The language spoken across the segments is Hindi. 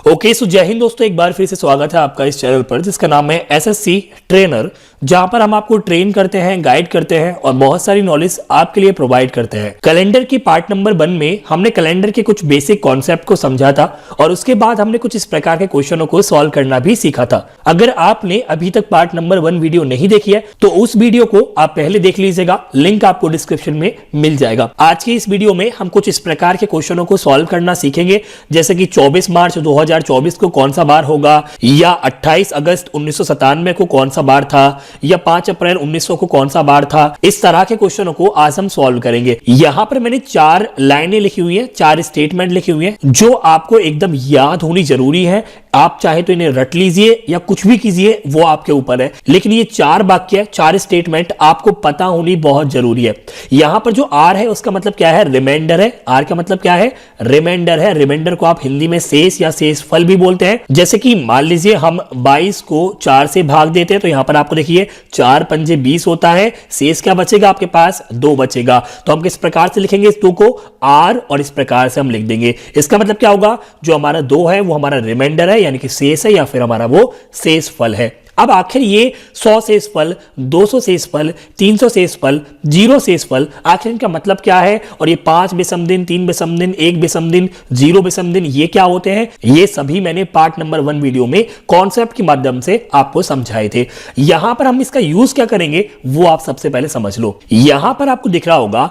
ओके सो जय हिंद दोस्तों, एक बार फिर से स्वागत है आपका इस चैनल पर जिसका नाम है एसएससी ट्रेनर, जहां पर हम आपको ट्रेन करते हैं, गाइड करते हैं और बहुत सारी नॉलेज आपके लिए प्रोवाइड करते हैं। कैलेंडर की पार्ट नंबर 1 में हमने कैलेंडर के कुछ बेसिक कॉन्सेप्ट को समझा था और उसके बाद हमने कुछ इस प्रकार के क्वेश्चनों को सॉल्व करना भी सीखा था। अगर आपने अभी तक पार्ट नंबर 1 वीडियो नहीं देखी है तो उस वीडियो को आप पहले देख लीजिएगा, लिंक आपको डिस्क्रिप्शन में मिल जाएगा। आज की इस वीडियो में हम कुछ इस प्रकार के क्वेश्चनों को सॉल्व करना सीखेंगे, जैसे कि 24 मार्च 2024 को कौन सा बार होगा, या 28 अगस्त 1997 को कौन सा बार था, या 5 अप्रैल 1900 को कौन सा बार था। इस तरह के क्वेश्चनों को आज हम सॉल्व करेंगे। यहां पर मैंने 4 लाइनें लिखी हुई हैं, 4 स्टेटमेंट लिखी हुई हैं जो आपको एकदम याद होनी जरूरी है। आप चाहे तो इन्हें रट लीजिए या कुछ भी कीजिए, वो आपके ऊपर है, लेकिन ये 4 वाक्य, 4 स्टेटमेंट आपको पता होनी बहुत जरूरी है। यहां पर जो आर है उसका मतलब क्या है, रिमाइंडर है। आर का मतलब क्या है, रिमाइंडर है। रिमाइंडर को आप हिंदी में शेष या शेषफल भी बोलते हैं। जैसे कि मान लीजिए हम 22 को 4 से भाग देते हैं तो यहां पर आपको देखिए 4 पंजे 20 होता है, शेष क्या बचेगा आपके पास, 2 बचेगा। तो हम किस प्रकार से लिखेंगे इस 2 को, आर, और इस प्रकार से हम लिख देंगे। इसका मतलब क्या होगा, जो हमारा 2 है वो हमारा रिमाइंडर है, यानी कि शेष है, या फिर हमारा वो शेषफल है। अब आखिर ये 100 शेषफल, 200 शेषफल, 300 शेषफल, 0 शेषफल, आखिर इनका मतलब क्या है, और ये 5 विषम दिन, 3 विषम दिन, 1 विषम दिन, 0 विषम दिन, ये क्या होते हैं, ये सभी मैंने पार्ट नंबर 1 वीडियो में कॉन्सेप्ट के माध्यम से आपको समझाए थे। यहां पर हम इसका यूज क्या करेंगे वो आप सबसे पहले समझ लो। यहां पर आपको दिख रहा होगा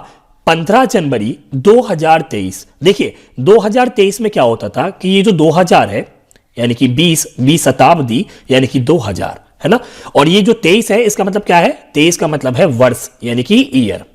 15 जनवरी 2023। देखिए 2023 में क्या होता था कि ये जो 2000 है यानी कि 20 शताब्दी यानी कि 2000 है ना, और ये जो 23 है इसका मतलब क्या है, 23 का मतलब है वर्ष यानी कि ईयर।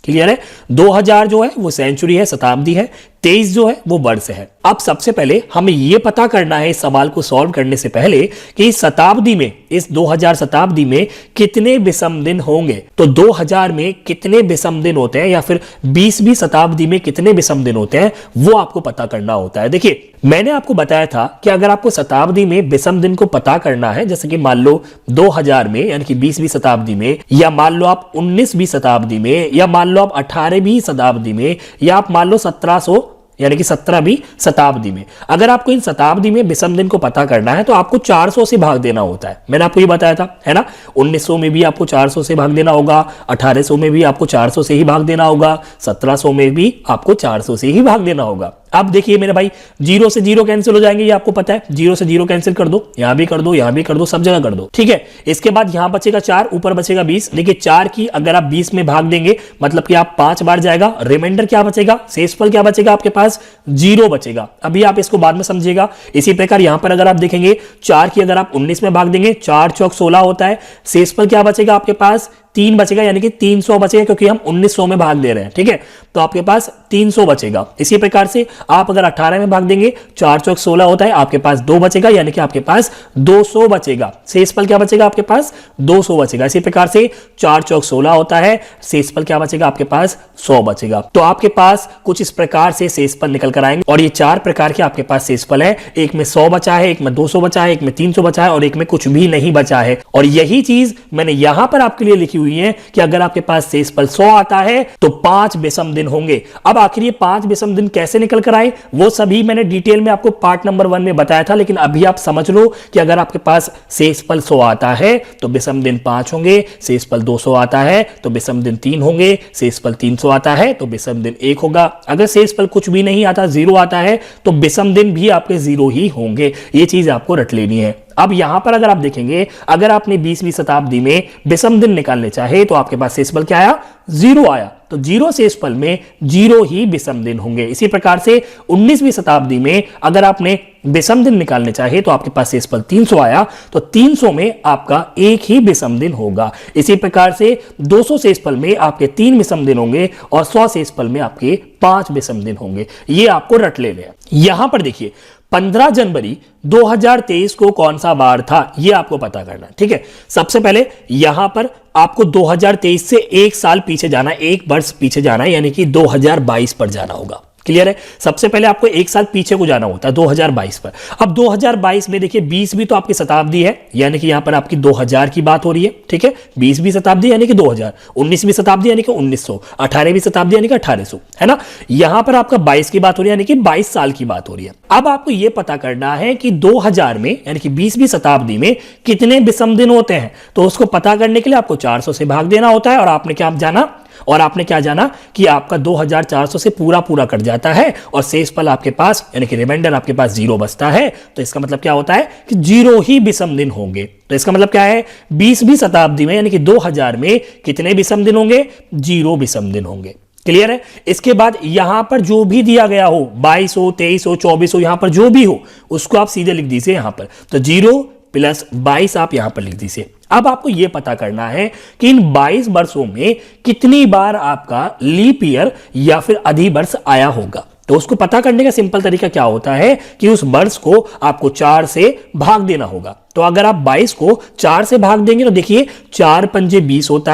क्लियर है। 2000 जो है वो सेंचुरी है, शताब्दी है, 23 जो है वो वर्ष है। अब सबसे पहले हमें यह पता करना है इस सवाल को सॉल्व करने से पहले कि इस शताब्दी में, इस 2000 शताब्दी में कितने विषम दिन होंगे। तो 2000 में कितने विषम दिन होते हैं, या फिर 20वीं शताब्दी में कितने विषम दिन होते हैं, वो आपको पता करना होता है। देखिए मैंने आपको बताया था कि अगर आपको शताब्दी में विषम दिन को पता करना है, जैसे कि मान लो 2000 में यानी कि 20वीं शताब्दी में, या मान लो आप 19वीं शताब्दी में, या मान लो आप 18वीं शताब्दी में, या आप मान लो 1700 यानी कि 17वीं शताब्दी में, अगर आपको इन शताब्दी में विषम दिन को पता करना है तो आपको 400 से भाग देना होता है। मैंने आपको ये बताया था, है ना। 1900 में भी आपको 400 से भाग देना होगा, 1800 में भी आपको 400 से ही भाग देना होगा, 1700 में भी आपको 400 से ही भाग देना होगा। अब देखिए मेरे भाई, 0 से 0 कैंसिल हो जाएंगे, ये आपको पता है। 0 से 0 कैंसिल कर दो, यहां भी कर दो, यहां भी कर दो, सब जगह कर दो, ठीक है। इसके बाद यहां बचेगा 4, ऊपर बचेगा 20। देखिए 4 की अगर आप 20 में भाग देंगे मतलब कि आप 5 बार जाएगा, रिमाइंडर क्या बचेगा, शेषफल क्या बचेगा आपके पास, 0 बचेगा। अभी आप इसको बाद में समझिएगा। इसी प्रकार यहां पर अगर आप देखेंगे 4 की अगर आप 19 में भाग देंगे, 4 चौक 16 होता है, शेषफल क्या बचेगा आपके पास, 3 बचेगा, यानी कि 300 बचेगा, क्योंकि हम 1900 में भाग दे रहे हैं, ठीक है। तो आपके पास 300 बचेगा। इसी प्रकार से आप अगर 18 में भाग देंगे, 4 चौक 16 होता है, आपके पास 2 बचेगा, यानी कि आपके पास 200 बचेगा। शेषफल क्या बचेगा आपके पास, 200 बचेगा। इसी प्रकार से 4 चौक 16 होता है, शेषफल क्या बचेगा आपके पास, 100 बचेगा। तो आपके पास कुछ इस प्रकार से शेषफल निकल कर आएंगे, और ये 4 प्रकार के आपके पास शेषफल है। एक में 100 बचा है, एक में 200 बचा है, एक में 300 बचा है, और एक में कुछ भी नहीं बचा है। और यही चीज मैंने यहां पर आपके लिए लिखी हुई है कि अगर आपके पास शेषफल 100 आता है तो 5 विषम दिन होंगे। अब आखिर ये 5 विषम दिन कैसे निकल कर आए वो सभी मैंने डिटेल में आपको पार्ट नंबर 1 में बताया था, लेकिन अभी आप समझ लो कि अगर आपके पास शेषफल 100 आता है तो विषम दिन 5 होंगे, शेषफल 200 आता है तो विषम दिन 3 होंगे, शेषफल 300 आता है तो विषम दिन 1 होगा। अगर शेषफल कुछ भी नहीं आता, 0 आता है, तो विषम दिन भी आपके 0 ही होंगे। ये चीज आपको रट लेनी है। अब यहां पर अगर आप देखेंगे, अगर आपने 20वीं शताब्दी में विषम दिन निकालने चाहे तो आपके पास शेषफल क्या आया, 0 आया, तो 0 शेषफल में 0 ही विषम दिन होंगे। इसी प्रकार से 19वीं शताब्दी में अगर आपने विषम दिन निकालने चाहे तो आपके पास शेषफल 300 आया, तो 300 में आपका 1 ही विषम दिन होगा। इसी प्रकार से 200 शेषफल में आपके 3 विषम दिन होंगे, और 100 शेषफल में आपके 5 विषम दिन होंगे। ये आपको रट लेने हैं। यहां पर देखिए 15 जनवरी 2023 को कौन सा बार था, यह आपको पता करना है, ठीक है। सबसे पहले यहां पर आपको 2023 से 1 साल पीछे जाना है, 1 वर्ष पीछे जाना है, यानी कि 2022 पर जाना होगा। क्लियर है। सबसे पहले आपको एक साल पीछे को जाना होता है 2022 पर। अब 2022 में देखिए 20 भी तो आपकी शताब्दी है, यानी कि यहां पर आपकी 2000 की बात हो रही है, ठीक है। 20 भी शताब्दी यानी कि 2000, 19वीं शताब्दी यानी कि 1900, 18वीं शताब्दी यानी कि 1800, है ना। यहां पर आपका 22 की बात हो रही है, यानी कि 22 साल की बात हो रही है। अब आपको यह पता करना है कि 2000 में यानी कि 20वीं शताब्दी में कितने विषम दिन होते हैं। तो उसको पता करने के लिए आपको 400 से भाग देना होता है, और आपने क्या जाना कि आपका 2400 से पूरा कट जाता है और शेष पल आपके पास यानी कि रिमाइंडर आपके पास 0 बचता है। तो इसका मतलब क्या होता है कि 0 ही विषम दिन होंगे। तो इसका मतलब क्या है, 20वीं शताब्दी में यानी कि 2000 में कितने विषम दिन होंगे, 0 विषम दिन होंगे। क्लियर है। इसके बाद यहां पर जो भी दिया गया हो, 22 हो, 23 हो, 24 हो, यहां पर जो भी हो उसको आप सीधे लिख दीजिए यहां पर। तो 0 + 22 आप यहां पर लिख दीजिए। अब आपको यह पता करना है कि इन 22 वर्षों में कितनी बार आपका लीप ईयर या फिर अधिवर्ष आया होगा। तो उसको पता करने का सिंपल तरीका क्या होता है कि उस वर्ष को आपको 4 से भाग देना होगा। तो अगर आप 22 को 4 से भाग देंगे तो देखिए 4 पंजे 20 होता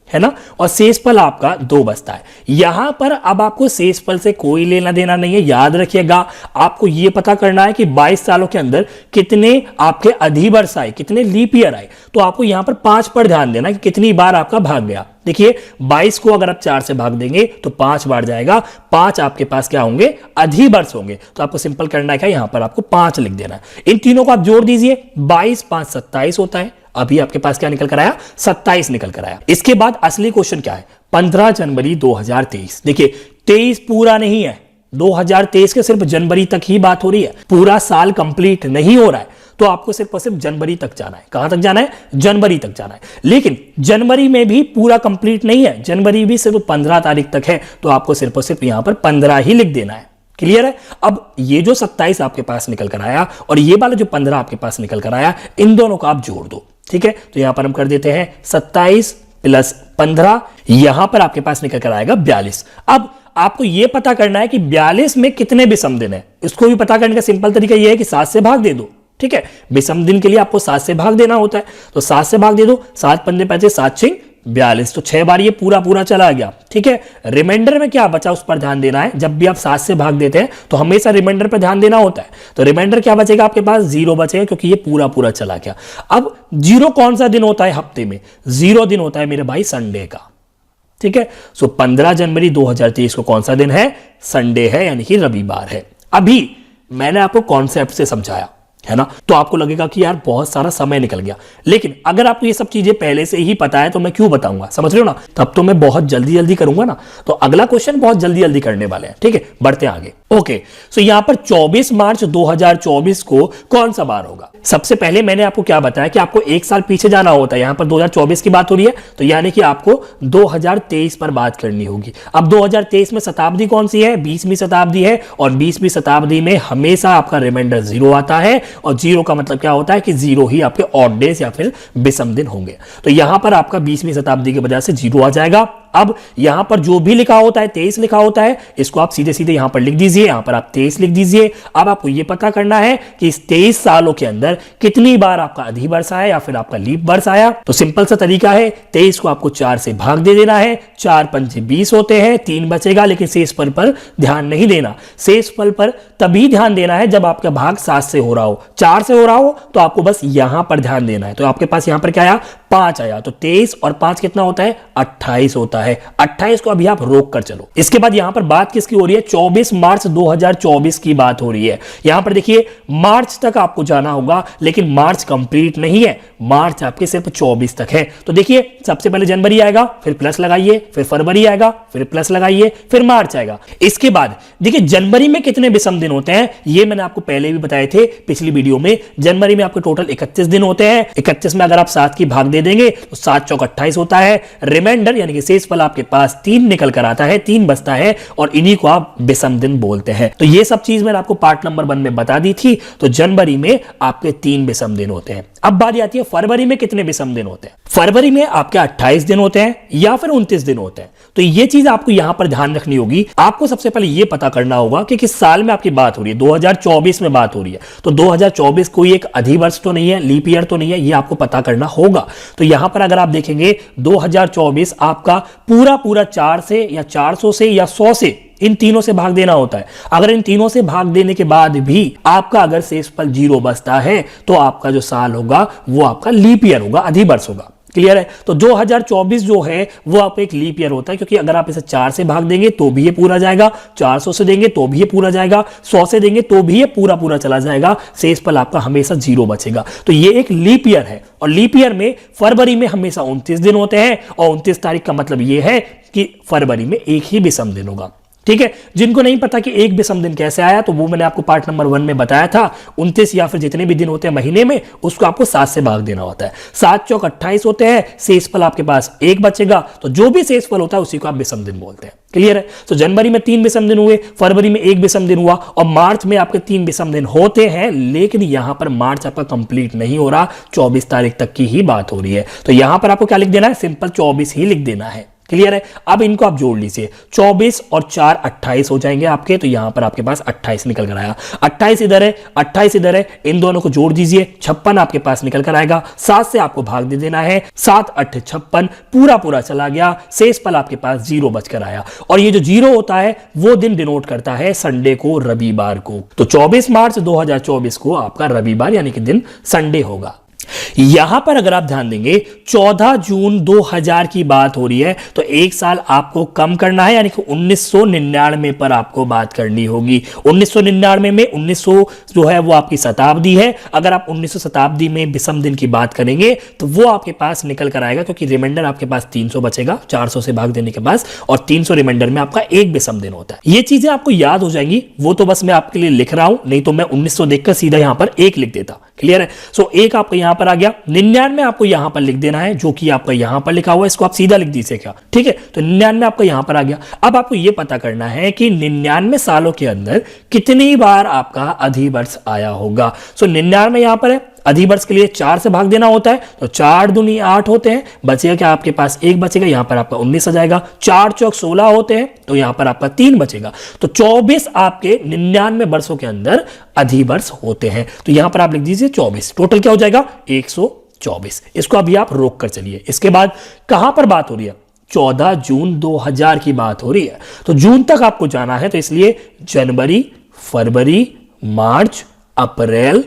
है ना, और शेषफल आपका 2 बचता है। यहां पर अब आपको शेषफल से कोई लेना देना नहीं है। याद रखिएगा, आपको यह पता करना है कि 22 सालों के अंदर कितने आपके अधिवर्ष आए, कितने लीप ईयर आए। तो आपको यहां पर 5 पर ध्यान देना कि कितनी बार आपका भाग गया। देखिए 22 को अगर आप 4 से भाग देंगे तो 5 बार जाएगा, 5 आपके पास क्या होंगे, अधिवर्ष होंगे। तो आपको सिंपल करना है क्या, यहां पर आपको 5 लिख देना है। इन तीनों को आप जोड़ दीजिए, 22 × 5 = 27 होता है। अभी आपके पास क्या निकल कर आया, 27 निकल कर आया। इसके बाद असली क्वेश्चन क्या है, 15 जनवरी 2023। देखिए 23 पूरा नहीं है, 2023 के सिर्फ जनवरी तक ही बात हो रही है, पूरा साल कंप्लीट नहीं हो रहा है। तो आपको सिर्फ और सिर्फ जनवरी तक जाना है। कहां तक जाना है, जनवरी तक जाना है। लेकिन जनवरी में भी पूरा कंप्लीट नहीं है, जनवरी भी सिर्फ 15 तारीख तक है। तो आपको सिर्फ और सिर्फ यहां पर 15 ही लिख देना है। क्लियर है। अब ये जो 27 आपके पास निकल कर आया और ये वाला जो 15 आपके पास निकल कर आया, इन दोनों को आप जोड़ दो। ठीक है, तो यहां पर हम कर देते हैं 27 + 15, यहां पर आपके पास निकल कर आएगा 42। अब आपको यह पता करना है कि 42 में कितने विषम दिन है। इसको भी पता करने का सिंपल तरीका यह है कि 7 से भाग दे दो। ठीक है, विषम दिन के लिए आपको 7 से भाग देना होता है, तो 7 से भाग दे दो। 7 पंजे 5 7 6 42, तो 6 बार ये पूरा चला गया। ठीक है, रिमाइंडर में क्या बचा उस पर ध्यान देना है। जब भी आप 7 से भाग देते हैं तो हमेशा रिमाइंडर पर ध्यान देना होता है। तो रिमाइंडर क्या बचेगा आपके पास, 0 बचेगा, क्योंकि ये पूरा चला गया। अब 0 कौन सा दिन होता है हफ्ते में, 0 दिन होता है मेरे भाई संडे का। ठीक है, सो 15 जनवरी 2023 को कौन सा दिन है, संडे है, यानी कि रविवार है। अभी मैंने आपको कॉन्सेप्ट से समझाया है ना, तो आपको लगेगा कि यार बहुत सारा समय निकल गया। लेकिन अगर आपको ये सब चीजें पहले से ही पता है तो मैं क्यों बताऊंगा, समझ रहे हो ना। तब तो मैं बहुत जल्दी करूंगा ना। तो अगला क्वेश्चन बहुत जल्दी करने वाले हैं। ठीक है, बढ़ते हैं आगे। ओके, सो यहां पर 24 मार्च 2024 को कौन सा बार होगा। सबसे पहले मैंने आपको क्या बताया कि आपको एक साल पीछे जाना होता है। यहां पर 2024 की बात हो रही है, तो यानी कि आपको 2023 पर बात करनी होगी। अब 2023 में शताब्दी कौन सी है, 20वीं शताब्दी है, और 20वीं शताब्दी में हमेशा आपका रिमाइंडर 0 आता है, और 0 का मतलब क्या होता है कि 0 ही आपके ऑड डेज या फिर विषम दिन होंगे। तो यहां पर आपका 20वीं शताब्दी की वजह से 0 आ जाएगा। अब यहां पर जो भी लिखा होता है 23 लिखा होता है, इसको आप सीधे यहां पर लिख दीजिए। यहां पर आप 23 लिख दीजिए। अब आपको यह पता करना है कि इस 23 सालों के अंदर कितनी बार आपका अधिवर्ष आया या फिर आपका लीप वर्ष आया। तो सिंपल सा तरीका है, 23 को आपको 4 से भाग दे देना है। 4 पंजे 20 होते हैं, 3 बचेगा, लेकिन शेषफल पर ध्यान नहीं देना। शेषफल पर तभी ध्यान देना है जब आपका भाग 7 से हो रहा हो। 4 से हो रहा हो तो आपको बस यहां पर ध्यान देना है। तो आपके पास यहां पर क्या आया, 5 आया। तो 23 और 5 कितना होता है, 28 होता है। 28 को अभी आप रोक कर चलो। इसके बाद यहां पर बात किसकी हो रही है, 24 मार्च 2024 की बात हो रही है। यहां पर देखिए मार्च तक आपको जाना होगा, लेकिन मार्च कंप्लीट नहीं है, मार्च आपके सिर्फ 24 तक है। तो देखिए सबसे पहले जनवरी आएगा, फिर प्लस लगाइए, फिर फरवरी आएगा, फिर प्लस लगाइए, फिर मार्च आएगा। इसके बाद देखिए जनवरी में कितने विषम दिन होते हैं, ये मैंने आपको पहले भी बताए थे पिछली वीडियो में। जनवरी में आपके टोटल 31 दिन होते हैं। 31 में अगर आप 7 की भाग दे देंगे तो 7 चौक 28 होता है। रिमाइंडर यानी कि शेषफल आपके पास 3 निकल कर आता है, 3 बचता है, और इन्हीं को आप विषम दिन बोलते हैं। तो ये सब चीज मैंने आपको पार्ट नंबर 1 में बता दी थी। तो जनवरी में आपके 3 विषम दिन होते हैं। अब बारी आती है फरवरी में कितने विषम दिन होते हैं। फरवरी में आपके 28 दिन होते हैं या फिर 29 दिन होते हैं। तो ये चीज आपको यहां पर ध्यान रखनी होगी। आपको सबसे पहले यह पता करना होगा कि किस साल में आपकी बात हो रही है। 2024 में बात हो रही है, तो 2024 कोई एक अधिवर्ष तो नहीं है, लीप ईयर तो नहीं है, ये आपको पता करना होगा। तो यहां पर अगर आप देखेंगे 2024 आपका पूरा 4 से या 400 से या 100 से इन तीनों से भाग देना होता है। अगर इन तीनों से भाग देने के बाद भी आपका अगर शेषफल 0 बचता है तो आपका जो साल होगा वो आपका लीप ईयर होगा, अधिवर्ष होगा। क्लियर है? तो 2024 जो है वो आपका एक लीप ईयर होता है, क्योंकि अगर आप इसे 4 से भाग देंगे तो भी ये पूरा जाएगा, 400 से देंगे तो भी ये पूरा जाएगा, 100 से देंगे तो भी ये पूरा पूरा चला जाएगा, शेषफल आपका हमेशा 0 बचेगा। तो ये एक लीप ईयर है, और लीप ईयर में फरवरी में हमेशा 29 दिन होते हैं, और 29 तारीख का मतलब ये है कि फरवरी में एक ही विषम दिन होगा। ठीक है? जिनको नहीं पता कि एक विषम दिन कैसे आया, तो वो मैंने आपको पार्ट नंबर 1 में बताया था। 29 या फिर जितने भी दिन होते हैं महीने में, उसको आपको 7 से भाग देना होता है। 7 चौक 28 होते हैं, शेषफल आपके पास 1 बचेगा, तो जो भी शेषफल होता है उसी को आप विषम दिन बोलते हैं। क्लियर है? तो जनवरी में 3 विषम दिन हुए, फरवरी में 1 विषम दिन हुआ, और मार्च में आपके 3 विषम दिन होते हैं, लेकिन यहां पर मार्च आपका कंप्लीट नहीं हो रहा, 24 तारीख तक की ही बात हो रही है। तो यहां पर आपको क्या लिख देना है? सिंपल 24 ही लिख देना है। क्लियर है? अब इनको आप जोड़ लीजिए, 24 और 4 28 हो जाएंगे आपके, तो यहां पर आपके पास 28 निकल कर आया। 28 इधर है, 28 इधर है, इन दोनों को जोड़ दीजिए, 56 आपके पास निकल कर आएगा। 7 से आपको भाग दे देना है, 7 8 56, पूरा पूरा चला गया, शेषफल आपके पास 0 बचकर आया। और ये जो 0 होता है वो दिन डिनोट करता है संडे को, रविवार को। तो 24 मार्च 2024 को आपका रविवार यानी कि दिन संडे होगा। यहां पर अगर आप ध्यान देंगे 14 जून 2000 की बात हो रही है, तो एक साल आपको कम करना है, यानी कि 1999 पर आपको बात करनी होगी। 1999 में 1900 जो है वो आपकी शताब्दी है। अगर आप 1900 शताब्दी में विषम दिन की बात करेंगे तो वो आपके पास निकल कर आएगा, क्योंकि रिमाइंडर आपके पास 300 बचेगा 400 से भाग देने के बाद, और 300 रिमाइंडर में आपका एक विषम दिन होता है। ये चीजें आपको याद हो जाएंगी, वो तो बस मैं आपके लिए लिख रहा हूं, नहीं तो मैं 1900 देखकर सीधा यहां पर 1 लिख देता। क्लियर है? सो एक आपका यहां पर आ गया। 99 आपको यहां पर लिख देना है, जो कि आपका यहां पर लिखा हुआ है, इसको आप सीधा लिख दीजिए क्या। ठीक है? तो 99 आपका यहां पर आ गया। अब आपको यह पता करना है कि 99 सालों के अंदर कितनी बार आपका अधिवर्ष आया होगा। सो 99 यहां पर है, अधिवर्ष के लिए 4 से भाग देना होता है, तो 4 दूनी 8 होते हैं, बचेगा क्या आपके पास 1 बचेगा, यहां पर आपका 19 आ जाएगा। 4 चौक 16 होते हैं, तो यहां पर आपका 3 बचेगा। तो 24 आपके 99 वर्षों के अंदर अधिवर्ष होते हैं, तो यहां पर आप लिख दीजिए 24। टोटल क्या हो जाएगा? 124। इसको अभी आप रोक कर चलिए। इसके बाद कहां पर बात हो रही है? 14 जून 2000 की बात हो रही है, तो जून तक आपको जाना है, तो इसलिए जनवरी, फरवरी, मार्च, अप्रैल,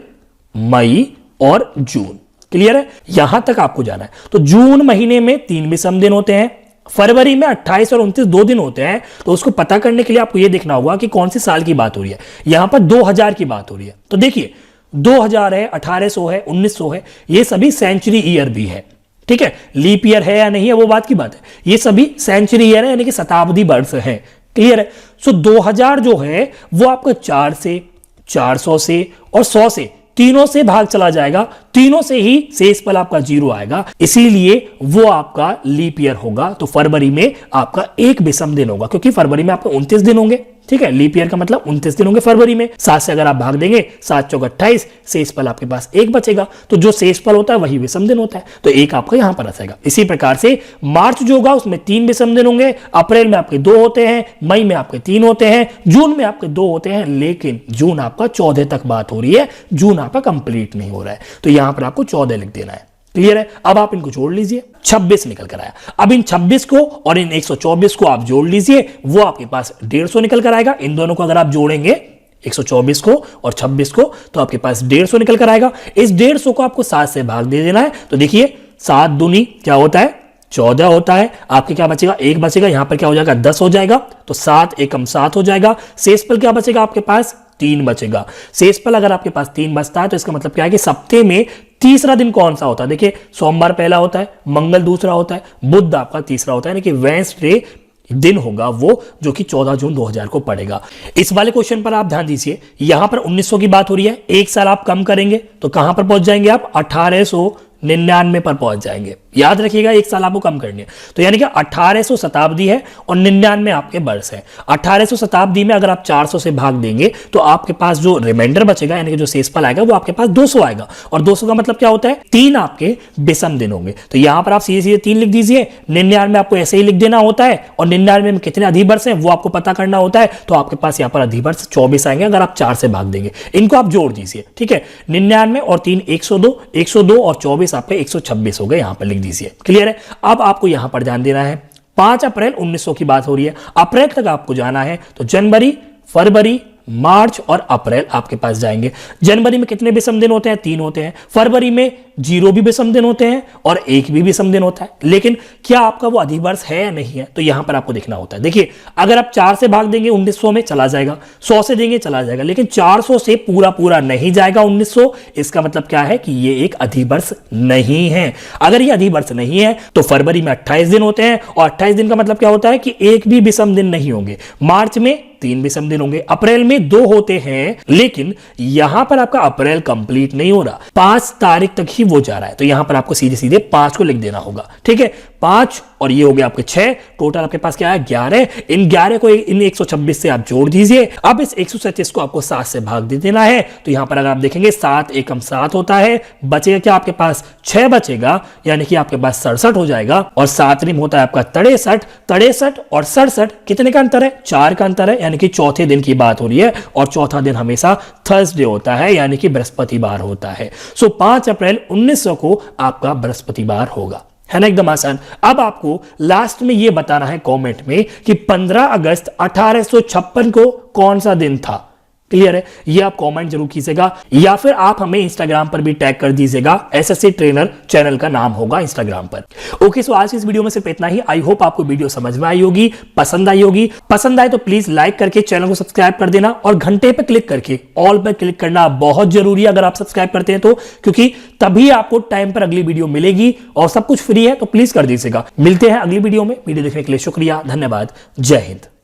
मई और जून। क्लियर है? यहां तक आपको जाना है। तो जून महीने में 3 विषम दिन होते हैं, फरवरी में 28 और 29 2 दिन होते हैं। तो उसको पता करने के लिए आपको यह देखना होगा कि कौन सी साल की बात हो रही है। यहां पर 2000 की बात हो रही है, तो देखिए 2000 है, 1800 है, 1900 है, ये सभी सेंचुरी ईयर भी है। ठीक है? लीप ईयर है या नहीं है वो बात की बात है, ये सभी सेंचुरी ईयर है, यानी कि शताब्दी वर्ष है। क्लियर है? सो 2000 जो है वो आपका 4 से, 400 से और 100 से, तीनों से भाग चला जाएगा, तीनों से ही शेषफल आपका 0 आएगा, इसीलिए वो आपका लीप ईयर होगा। तो फरवरी में आपका एक विषम दिन होगा, क्योंकि फरवरी में आपका 29 दिन होंगे। ठीक है? लीप ईयर का मतलब 29 दिन होंगे फरवरी में। 7 से अगर आप भाग देंगे, 7 चौक 28, शेषफल आपके पास 1 बचेगा, तो जो शेषफल होता है वही विषम दिन होता है, तो 1 आपका यहां पर आ जाएगा। इसी प्रकार से मार्च जो होगा उसमें 3 विषम दिन होंगे, अप्रैल में आपके 2 होते हैं, मई में आपके 3 होते हैं, जून में आपके 2 होते हैं, लेकिन जून आपका 14 तक बात हो रही है, जून आपका कंप्लीट नहीं हो रहा है, तो यहां पर आपको 14 लिख देना है। क्लियर है? अब आप इनको जोड़ लीजिए, 26 निकल कर आया। अब इन 26 को और इन 124 को आप जोड़ लीजिए, वो आपके पास 150 निकल कर आएगा। इन दोनों को अगर आप जोड़ेंगे, 124 को और 26 को, तो आपके पास 150 निकल कर आएगा। इस 150 को आपको 7 से भाग दे देना है, तो देखिए 7 दूनी क्या होता है? 14 होता है। आपके क्या बचेगा? 1 बचेगा, यहां पर क्या हो जाएगा? 10 हो जाएगा, तो 7 एकम 7 हो जाएगा। शेषफल क्या बचेगा आपके पास? 3 बचेगा। शेषफल अगर आपके पास 3 बचता है, तो इसका मतलब क्या है कि सप्ताह में तीसरा दिन कौन सा होता है? देखिए, सोमवार पहला होता है, मंगल दूसरा होता है, बुध आपका तीसरा होता है, यानी कि वेडनेसडे दिन होगा वो, जो कि 14 जून 2000 को पड़ेगा। इस वाले क्वेश्चन पर आप ध्यान दीजिए, यहां पर 1900 की बात हो रही है, एक साल आप कम करेंगे तो कहां पर पहुंच जाएंगे आप? 1899 पर पहुंच जाएंगे। याद रखिएगा, एक साल आपको कम करनी है, तो यानी कि 1800 शताब्दी है और 99 आपके वर्ष है। 1800 शताब्दी में अगर आप 400 से भाग देंगे तो आपके पास जो रिमाइंडर बचेगा, यानी कि जो शेषफल आएगा, वो आपके पास 200 आएगा। और 200 का मतलब क्या होता है? 3 आपके विषम दिन होंगे, तो यहां पर आप सीधे सीधे 3 लिख दीजिए। 99 आपको ऐसे ही लिख देना होता है, और 99 में कितने अधिवर्ष हैं वो आपको पता करना होता है, तो आपके पास यहां पर अधिवर्ष 24 आएंगे अगर आप 4 से भाग देंगे। इनको आप जोड़ दीजिए। ठीक है? 99 और 3 102, 102 और 24 आपके 126 हो गए, यहां पर लिख दीजिए। क्लियर है? अब आपको यहां पर ध्यान देना है, 5 अप्रैल 1900 की बात हो रही है। अप्रैल तक आपको जाना है तो जनवरी, फरवरी, मार्च और अप्रैल आपके पास जाएंगे। जनवरी में कितने विषम दिन होते हैं? 3 होते हैं। फरवरी में 0 भी विषम दिन होते हैं और 1 भी विषम दिन होता है। लेकिन क्या आपका वो अधिवर्ष है या नहीं है, तो यहां पर आपको देखना होता है। देखिए, अगर आप 4 से भाग देंगे 1900 में, चला जाएगा। 100 से देंगे, चला जाएगा। लेकिन 400 से पूरा नहीं जाएगा 1900। इसका मतलब क्या है कि ये एक अधिवर्ष नहीं है। अगर ये अधिवर्ष नहीं है तो फरवरी में 28 दिन होते हैं, और 28 दिन का मतलब क्या होता है कि 1 भी विषम दिन नहीं होंगे। मार्च में 3 विषम दिन होंगे। अप्रैल में 2 होते हैं, लेकिन यहां पर आपका अप्रैल कंप्लीट नहीं हो रहा, 5 तारीख तक ही वो जा रहा है। तो यहां पर आपको सीधे सीधे 5 को लिख देना होगा। ठीक है, 5 और ये हो गया आपके 6, टोटल आपके पास क्या है? 11। इन 11 को इन 126 से आप जोड़ दीजिए। अब इस 137 को आपको 7 से भाग दे देना है। तो यहां पर अगर आप देखेंगे 7 एकम 7 होता है, बचेगा क्या आपके पास? 6 बचेगा, यानी कि आपके पास 67 हो जाएगा। और 7 में होता है आपका 63। 63 और 67 कितने का अंतर है? 4 का अंतर है, यानी कि चौथे दिन की बात हो रही है। और चौथा दिन हमेशा थर्सडे होता है, यानी कि बृहस्पतिवार होता है। सो 5 अप्रैल 1900 को आपका बृहस्पतिवार होगा, है ना? एकदम आसान। अब आपको लास्ट में यह बताना है कमेंट में कि 15 अगस्त 1856 को कौन सा दिन था। क्लियर है? ये आप कमेंट जरूर कीजिएगा, या फिर आप हमें इंस्टाग्राम पर भी टैग कर दीजिएगा। एसएससी ट्रेनर चैनल का नाम होगा इंस्टाग्राम पर। ओके, सो आज की इस वीडियो में सिर्फ इतना ही। आई होप आपको वीडियो समझ में आई होगी, पसंद आई होगी। पसंद आए तो प्लीज लाइक करके चैनल को सब्सक्राइब कर देना, और घंटे पे क्लिक करके ऑल पर क्लिक करना बहुत जरूरी है अगर आप सब्सक्राइब करते हैं तो, क्योंकि तभी आपको टाइम पर अगली वीडियो मिलेगी, और सब कुछ फ्री है, तो प्लीज कर दीजिएगा। मिलते हैं अगली वीडियो में। वीडियो देखने के लिए शुक्रिया, धन्यवाद, जय हिंद।